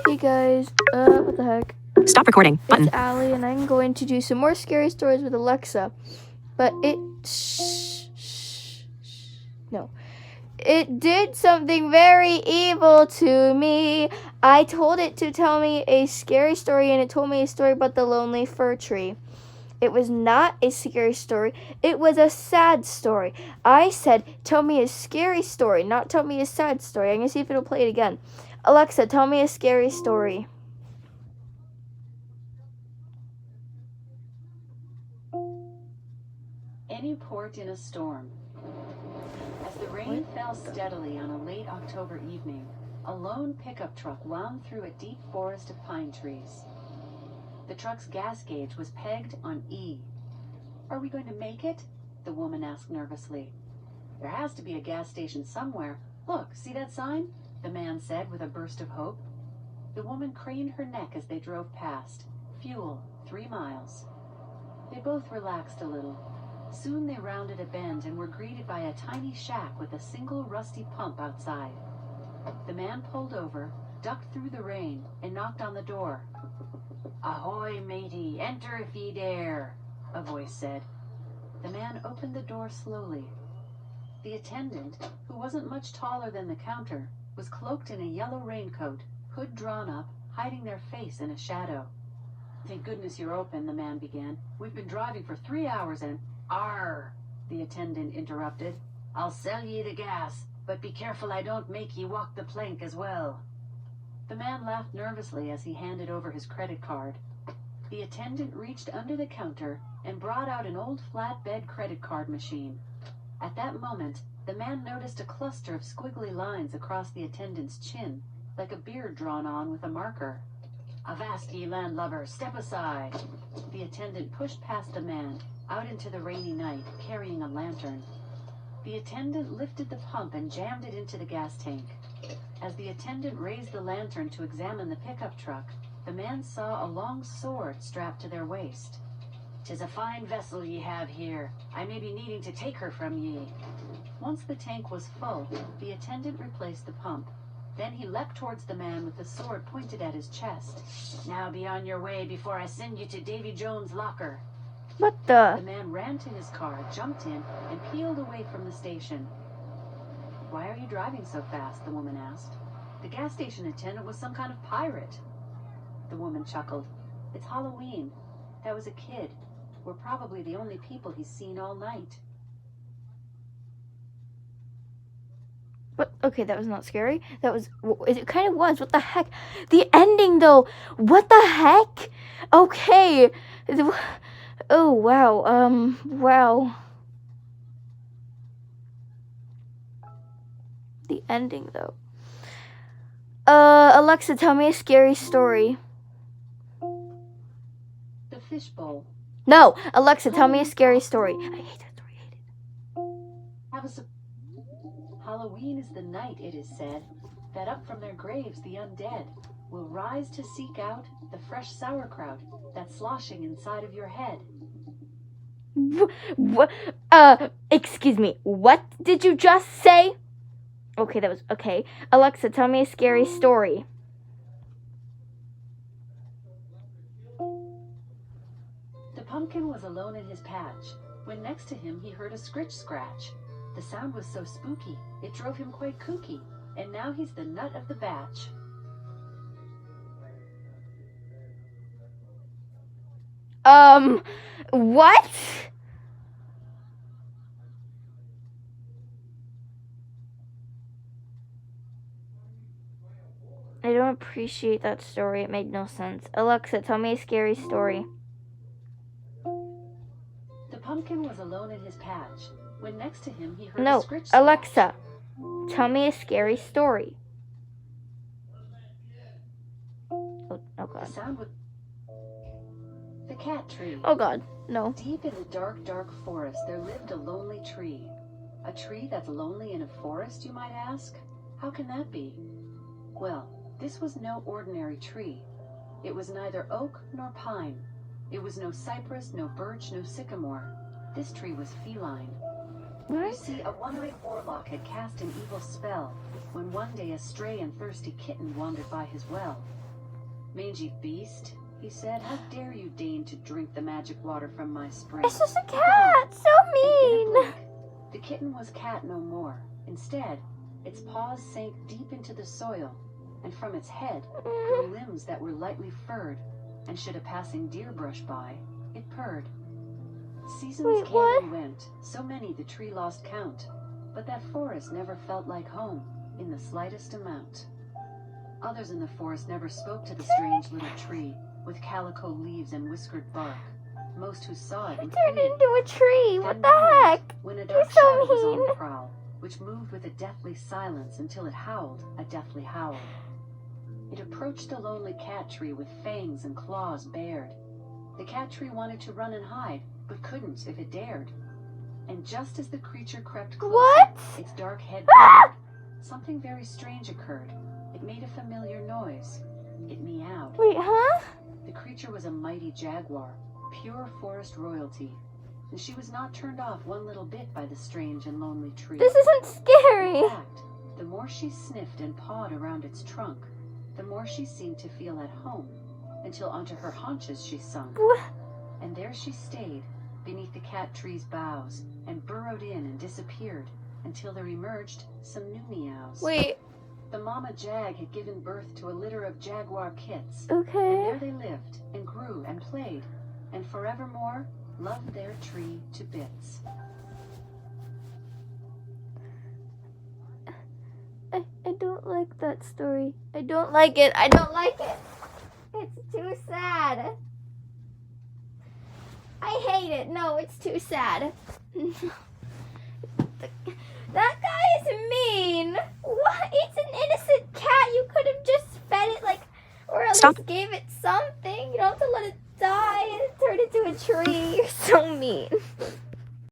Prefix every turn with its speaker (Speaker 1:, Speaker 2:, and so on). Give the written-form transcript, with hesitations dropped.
Speaker 1: Hey guys, what the heck?
Speaker 2: Stop recording. Button.
Speaker 1: It's Allie, and I'm going to do some more scary stories with Alexa. But it did something very evil to me. I told it to tell me a scary story, and it told me a story about the lonely fir tree. It was not a scary story. It was a sad story. I said, tell me a scary story, not tell me a sad story. I'm going to see if it'll play it again. Alexa, tell me a scary story.
Speaker 3: Any port in a storm. As the rain fell steadily on a late October evening, a lone pickup truck wound through a deep forest of pine trees. The truck's gas gauge was pegged on E. "Are we going to make it?" the woman asked nervously. "There has to be a gas station somewhere. Look, see that sign?" the man said with a burst of hope. The woman craned her neck as they drove past. Fuel, 3 miles. They both relaxed a little. Soon they rounded a bend and were greeted by a tiny shack with a single rusty pump outside. The man pulled over, ducked through the rain, and knocked on the door. "Ahoy, matey, enter if ye dare," a voice said. The man opened the door slowly. The attendant, who wasn't much taller than the counter, was cloaked in a yellow raincoat, hood drawn up, hiding their face in a shadow. "Thank goodness you're open," the man began. "We've been driving for 3 hours and—" "Arr," the attendant interrupted. "I'll sell ye the gas, but be careful I don't make ye walk the plank as well." The man laughed nervously as he handed over his credit card. The attendant reached under the counter and brought out an old flatbed credit card machine. At that moment, the man noticed a cluster of squiggly lines across the attendant's chin, like a beard drawn on with a marker. "Avast ye, landlubber, step aside." The attendant pushed past the man, out into the rainy night, carrying a lantern. The attendant lifted the pump and jammed it into the gas tank. As the attendant raised the lantern to examine the pickup truck, the man saw a long sword strapped to their waist. "'Tis a fine vessel ye have here. I may be needing to take her from ye." Once the tank was full, the attendant replaced the pump. Then he leapt towards the man with the sword pointed at his chest. "Now be on your way before I send you to Davy Jones' locker."
Speaker 1: What the?
Speaker 3: The man ran to his car, jumped in, and peeled away from the station. "Why are you driving so fast?" the woman asked. "The gas station attendant was some kind of pirate." The woman chuckled. "It's Halloween. That was a kid. We're probably the only people he's seen all night."
Speaker 1: What? Okay, that was not scary. That was. It kind of was. What the heck? The ending, though. What the heck? Okay. Oh wow. Wow. The ending, though. Alexa, tell me a scary story.
Speaker 3: The fishbowl.
Speaker 1: No, Alexa, tell me a scary story. I hate that story. I hate it.
Speaker 3: Halloween is the night, it is said, that up from their graves the undead will rise to seek out the fresh sauerkraut that's sloshing inside of your head.
Speaker 1: What? Excuse me. What did you just say? Okay, that was okay. Alexa, tell me a scary story.
Speaker 3: The pumpkin was alone in his patch when next to him he heard a scritch-scratch. The sound was so spooky, it drove him quite kooky, and now he's the nut of the batch.
Speaker 1: What? I don't appreciate that story. It made no sense. Alexa, tell me a scary story.
Speaker 3: The pumpkin was alone in his patch when next to him he heard
Speaker 1: No,
Speaker 3: a scritch-scratch.
Speaker 1: Alexa, tell me a scary story. Oh God.
Speaker 3: The sound was the cat tree.
Speaker 1: Oh God, no.
Speaker 3: Deep in the dark, dark forest there lived a lonely tree. A tree that's lonely in a forest, you might ask? How can that be? Well, this was no ordinary tree. It was neither oak nor pine. It was no cypress, no birch, no sycamore. This tree was feline. You
Speaker 1: What?
Speaker 3: see, a one-eyed warlock had cast an evil spell when one day a stray and thirsty kitten wandered by his well. "Mangy beast," he said, "how dare you deign to drink the magic water from my spring?"
Speaker 1: It's just a cat. So
Speaker 3: In a
Speaker 1: mean.
Speaker 3: blink, the kitten was cat no more. Instead, its paws sank deep into the soil, and from its head grew limbs that were lightly furred, and should a passing deer brush by, it purred. Seasons
Speaker 1: Wait,
Speaker 3: came
Speaker 1: what?
Speaker 3: and went, so many the tree lost count, but that forest never felt like home in the slightest amount. Others in the forest never spoke to the strange little tree with calico leaves and whiskered bark. Most who saw it
Speaker 1: It
Speaker 3: would
Speaker 1: turned
Speaker 3: flee.
Speaker 1: into a tree. What
Speaker 3: Then
Speaker 1: the
Speaker 3: one night,
Speaker 1: heck?
Speaker 3: when a
Speaker 1: You're
Speaker 3: dark
Speaker 1: so
Speaker 3: shadow was on
Speaker 1: mean.
Speaker 3: the prowl, which moved with a deathly silence until it howled a deathly howl. It approached the lonely cat tree with fangs and claws bared. The cat tree wanted to run and hide, but couldn't if it dared. And just as the creature crept closer,
Speaker 1: What?
Speaker 3: its dark head
Speaker 1: Ah!
Speaker 3: bared, something very strange occurred. It made a familiar noise. It meowed.
Speaker 1: Wait, huh?
Speaker 3: The creature was a mighty jaguar, pure forest royalty, and she was not turned off one little bit by the strange and lonely tree.
Speaker 1: This isn't scary.
Speaker 3: In fact, the more she sniffed and pawed around its trunk, the more she seemed to feel at home, until onto her haunches she sunk.
Speaker 1: What?
Speaker 3: And there she stayed, beneath the cat tree's boughs, and burrowed in and disappeared, until there emerged some new meows.
Speaker 1: Wait,
Speaker 3: The mama jag had given birth to a litter of jaguar kits,
Speaker 1: okay.
Speaker 3: and there they lived, and grew, and played, and forevermore loved their tree to bits.
Speaker 1: I don't like that story. I don't like it. I don't like it. It's too sad. I hate it. No, it's too sad. That guy is mean. What? It's an innocent cat. You could have just fed it, like, or at
Speaker 2: Stop.
Speaker 1: least gave it something. You don't have to let it die and turn into a tree. You're so mean.